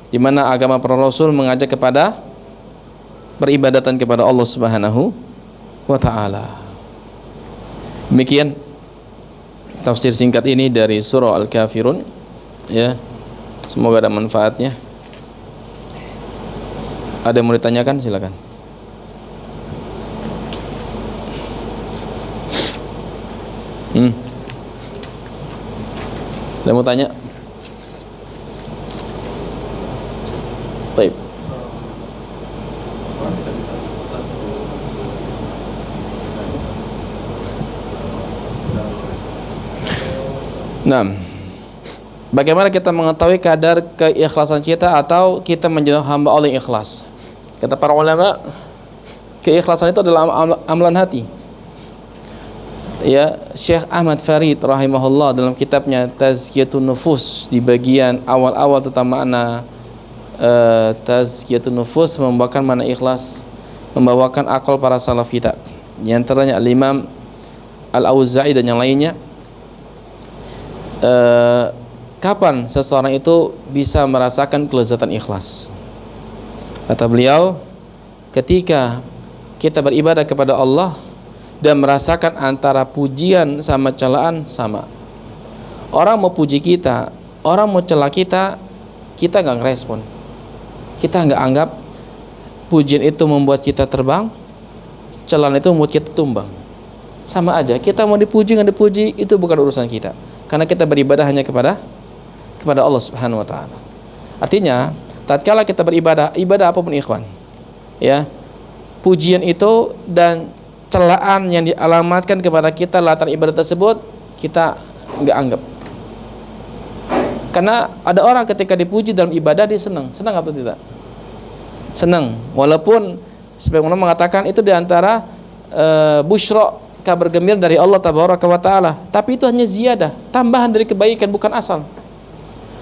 di mana agama para rasul mengajak kepada peribadatan kepada Allah Subhanahu wa taala. Demikian tafsir singkat ini dari surah Al-Kafirun, ya. Semoga ada manfaatnya. Ada yang mau ditanyakan? Silakan. Ada mau tanya? Baik. Nah, bagaimana kita mengetahui kadar keikhlasan kita atau kita menjadi hamba Allah yang ikhlas? Kata para ulama, keikhlasan itu adalah amalan hati. Ya, Syekh Ahmad Farid rahimahullah dalam kitabnya Tazkiyatun Nufus di bagian awal-awal tentang makna Tazkiyatun Nufus membawakan makna ikhlas, membawakan akal para salaf kita. Di antaranya Al-Imam Al-Auza'i dan yang lainnya. Kapan seseorang itu bisa merasakan kelezatan ikhlas? Kata beliau, ketika kita beribadah kepada Allah dan merasakan antara pujian sama celaan sama. Orang mau puji kita, orang mau cela kita, kita nggak ngerespon. Kita nggak anggap pujian itu membuat kita terbang, celaan itu membuat kita tumbang. Sama aja, kita mau dipuji nggak dipuji itu bukan urusan kita. Karena kita beribadah hanya kepada Allah Subhanahu wa taala. Artinya, tatkala kita beribadah, ibadah apapun ikhwan, ya, pujian itu dan celaan yang dialamatkan kepada kita latar ibadah tersebut kita nggak anggap. Karena ada orang ketika dipuji dalam ibadah dia senang atau tidak? Senang, walaupun sebagaimana mengatakan itu diantara busyra, kabar gembira dari Allah Tabaraka wa Ta'ala, tapi itu hanya ziyadah, tambahan dari kebaikan, bukan asal.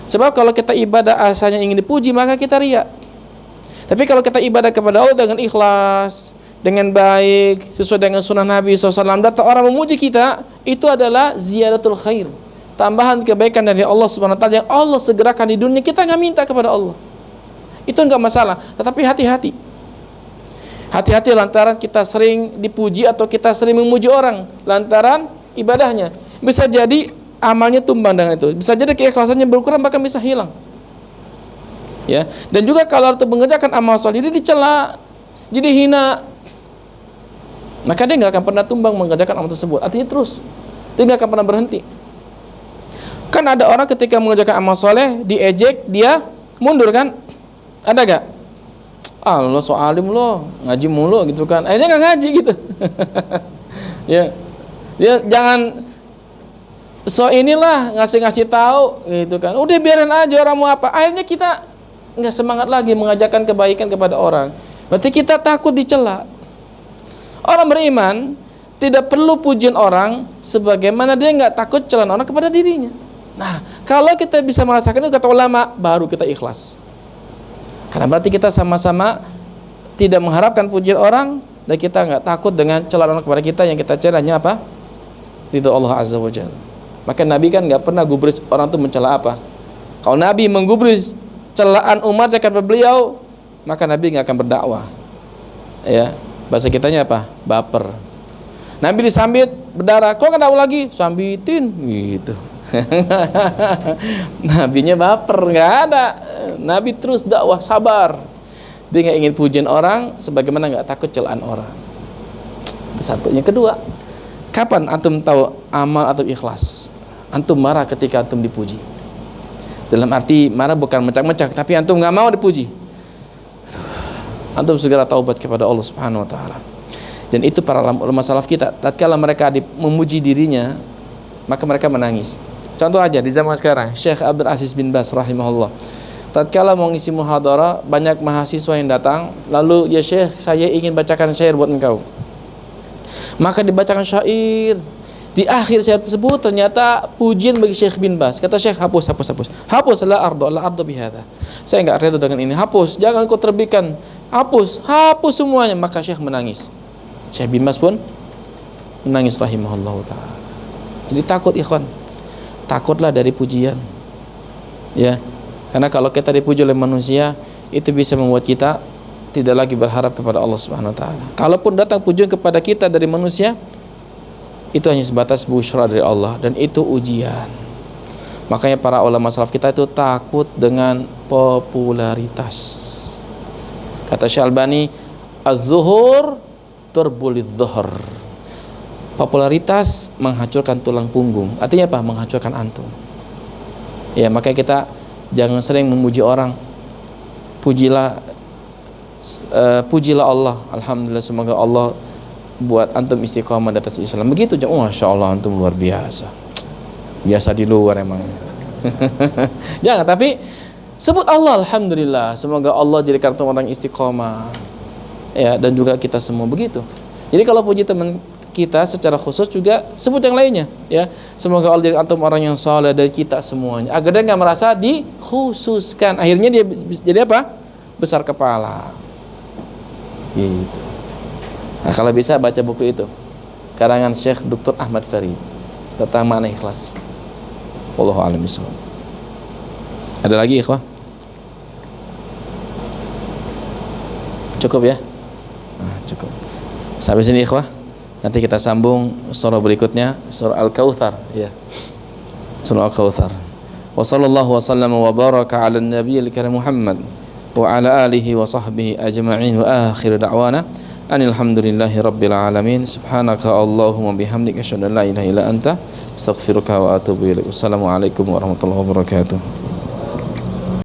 Sebab kalau kita ibadah asalnya ingin dipuji, maka kita riya. Tapi kalau kita ibadah kepada Allah dengan ikhlas, dengan baik, sesuai dengan sunnah Nabi SAW, datang orang memuji kita, itu adalah ziyadatul khair, tambahan kebaikan dari Allah Subhanahu wa taala yang Allah segerakan di dunia. Kita nggak minta kepada Allah, itu nggak masalah. Tetapi hati-hati lantaran kita sering dipuji atau kita sering memuji orang lantaran ibadahnya, bisa jadi amalnya tumbang dengan itu, bisa jadi keikhlasannya berkurang, bahkan bisa hilang. Ya, dan juga kalau itu mengerjakan amal soleh dia dicela, jadi hina, maka dia nggak akan pernah tumbang mengerjakan amal tersebut. Artinya terus, dia nggak akan pernah berhenti. Kan ada orang ketika mengerjakan amal soleh diejek, dia mundur kan? Ada gak? Ah, lo so alim lo, ngaji mulu gitu kan? Akhirnya nggak ngaji gitu. Ya, dia jangan so inilah ngasih tahu gitu kan. Udah biarin aja orang mau apa. Akhirnya kita nggak semangat lagi mengajarkan kebaikan kepada orang. Berarti kita takut dicela. Orang beriman tidak perlu pujian orang sebagaimana dia nggak takut celaan orang kepada dirinya. Nah, kalau kita bisa merasakan itu, kata ulama, baru kita ikhlas. Karena berarti kita sama-sama tidak mengharapkan pujian orang dan kita nggak takut dengan celaan orang kepada kita. Yang kita cari hanya apa? Ridho Allah Azza wa Jalla. Maka Nabi kan nggak pernah gubris orang itu mencela apa. Kalau Nabi menggubris celaan umat kepada beliau, maka Nabi nggak akan berdakwah. Ya, bahasa kitanya apa? Baper. Nabi disambit berdarah, kok nggak dakwah lagi? Sambitin gitu. Nabinya baper, nggak ada. Nabi terus dakwah, sabar. Dia nggak ingin pujian orang, sebagaimana nggak takut celaan orang. Satu. Yang kedua, kapan antum tahu amal atau ikhlas? Antum marah ketika antum dipuji. Dalam arti marah bukan mencak-mencak, tapi antum nggak mau dipuji. Antum segera taubat kepada Allah Subhanahu Wa Taala. Dan itu para ulama salaf kita, tatkala mereka memuji dirinya, maka mereka menangis. Contoh aja di zaman sekarang, Syekh Abdul Aziz bin Baz rahimahullah, tatkala mau ngisi muhadarah, banyak mahasiswa yang datang, lalu, ya Syekh, saya ingin bacakan syair buat engkau. Maka dibacakan syair. Di akhir syair tersebut ternyata pujian bagi Syekh bin Baz. Kata Syekh, hapus. Hapus, la ardo bihadza. Saya enggak reda dengan ini. Hapus, jangan kau terbitkan. Hapus semuanya. Maka Syekh menangis. Syekh bin Baz pun menangis rahimahullahu taala. Jadi takut ikhwan. Takutlah dari pujian. Ya. Karena kalau kita dipuji oleh manusia, itu bisa membuat kita tidak lagi berharap kepada Allah Subhanahu wa taala. Kalaupun datang pujian kepada kita dari manusia, itu hanya sebatas busyra dari Allah, dan itu ujian. Makanya para ulama salaf kita itu takut dengan popularitas. Kata Syalbani, az-zuhur turbulidz dhuhr. Popularitas menghancurkan tulang punggung. Artinya apa? Menghancurkan antum. Ya, makanya kita jangan sering memuji orang. Pujilah Allah. Alhamdulillah, semoga Allah buat antum istiqamah di atas Islam. Begitu aja. Masya Allah, antum luar biasa. Biasa di luar emang. Jangan, tapi sebut Allah, alhamdulillah. Semoga Allah jadikan orang istiqomah. Ya, dan juga kita semua begitu. Jadi kalau puji teman kita secara khusus juga sebut yang lainnya, ya. Semoga Allah jadikan antum orang yang saleh dan kita semuanya. Agar dia nggak merasa dikhususkan. Akhirnya dia jadi apa? Besar kepala. Gitu. Nah, kalau bisa baca buku itu. Karangan Syekh Dr. Ahmad Farid tentang makna ikhlas. Wallahu a'lam bishawab. Ada lagi ikhwah? Cukup ya? Nah, cukup. Sampai sini ikhwah. Nanti kita sambung surah berikutnya, surah Al-Kautsar, ya. Surah Al-Kautsar. Wa sallallahu wa sallama wa baraka 'ala an-nabiyil karim Muhammad wa 'ala alihi wa sahbihi ajma'in wa akhir da'wana alhamdulillahi rabbil alamin. Subhanaka Allahumma bihamdika asyhadu an la ilaha illa anta astaghfiruka wa atubu ilaik. Wassalamualaikum warahmatullahi wabarakatuh.